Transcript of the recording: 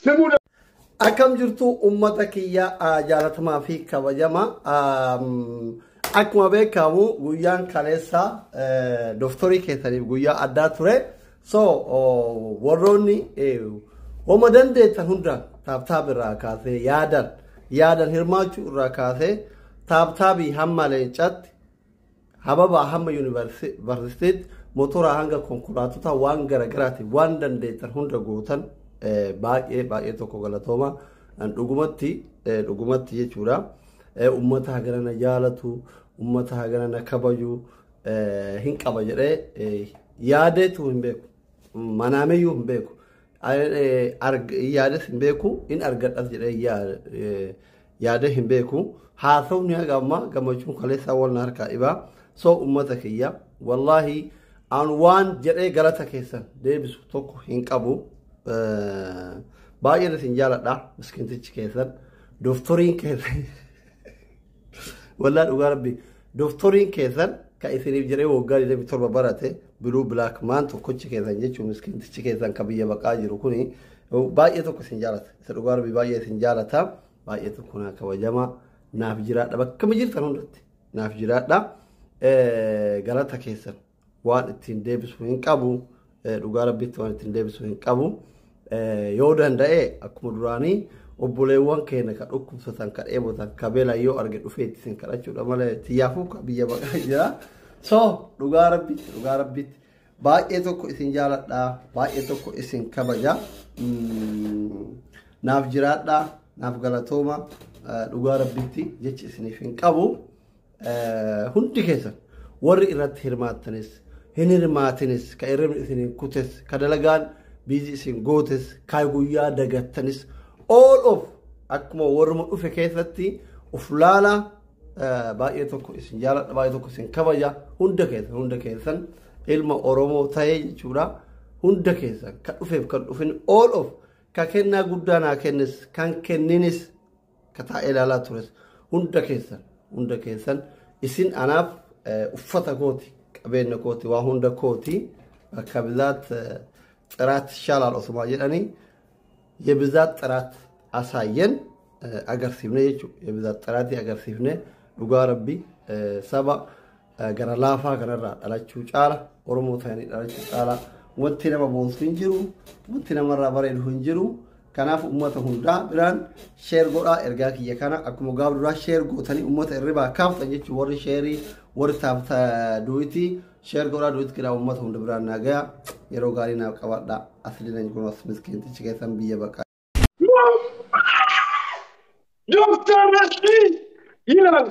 Akkam jirtu ummata kiyya jaalatamaa fi kabajama akkuma beekamu guyyaan kaleessa doftorii keessaniif guyyaa addaa ture so warroonni wama dandeettan hundaan taabtaab irraa kaasee yaadan hirmaachuu irraa kaasee taabtaabii hamma leencatti hababaa hamma yuunivarsiitiitti motora hanga konkolaatota waan garagaraatiif waan dandeettan hunda gootan baay'ee tokko galatooma dhugumatti jechuudha ummata hagarana jaalatu ummata hagarana kabaju hin qaba jedhee yaadeetu hin beeku manaameyyuu hin beeku yaades hin beeku in argadhas jedhee yaade hin beeku haasawni haga amma gammachuun kaleessaa walna harkaa dhibaa so ummata kiyya wallahi aan waan jedhee galata keessan deebisu tokko hin qabu baay'ee isin jaaladha miskintichi keessan doftoriin keessan wallahi dhugaa rabbi doftoriin keessan ka isiniif jedhee waggaa 27 barate biluu black man tokkochi keessan jechuun miskintichi keessan ka biyya baqaa jiru kuni baay'ee tokko isin jaalata isa dhugaa rabbi baay'ee isin jaalata baay'ee tokko naa kabajama naaf jiraadha bakka jirtan hundatti naaf jiraadha galata keessan waan ittiin deebisu hin qabu dhugaa rabbitti waan ittiin deebisu hin qabu yoo danda'e akkuma duraanii obboleewwan keenya ka dhukkubsatan ka dheebotan ka beela yoo arge dhufeetti isin kadhachuudha malee xiyyaafuu ka biyya baqaa jira so dhugaa rabbitti baay'ee tokko isin jaaladha baay'ee tokko isin kabaja naaf jiraadha naaf galatooma dhugaa rabbitti jechi isiniif hin qabu hundi keessan warri irratti hirmaattanis hin hirmaatinis ka irreen isinin kutes ka dalagaan biizi isin gootes ka guyyaa dagattanis all of akkuma warruma dhufe keessatti uf laala baay'ee tokko isin jaaladha baay'ee tokko isin kabaja hunda keessan ilma oromoo ta'ee jechuudha hunda keessan ka dhufeef kan dhufin all of ka kennaa guddaa naa kennis kan kenninis ka taa'ee ilaalaa tures hunda keessan isin anaaf uffata kooti qabeenya kooti waa hunda kooti akka bizaat ጥራት ይሻላል ኦስማ የዳኒ የብዛት ጥራት አሳየን አገርሲብነ የብዛት ጥራት ያገርሲብነ ዱጋ ረቢ ሰባ ገራላፋ ገራራ ዳላችሁ ጫላ ኦሮሞ ታኒ ዳላችሁ ጫላ ወንቲ ነማ ቦንስ እንጅሩ ወንቲ ነማ ራባሬ እንጅሩ ከናፍ ኡመተ ሁንዳ ብራን ሼር ጎዳ ኤርጋ ከየካና አኩሞ ጋብዱራ ሼር ጎተኒ ኡመተ ሪባ ካፍተን ጀቹ ወር ሼሪ ወር ታፍታ ዱይቲ ሼር ጎዳ ዱት ከዳ ኡመተ ሁንዳ ብራን ናጋ የሮ ጋሪና ቀባዳ አስሊነኝ ጎኖስ ምስኪን ትችገተን ብየ በቃ ዶክተር ረሽዲ ይላል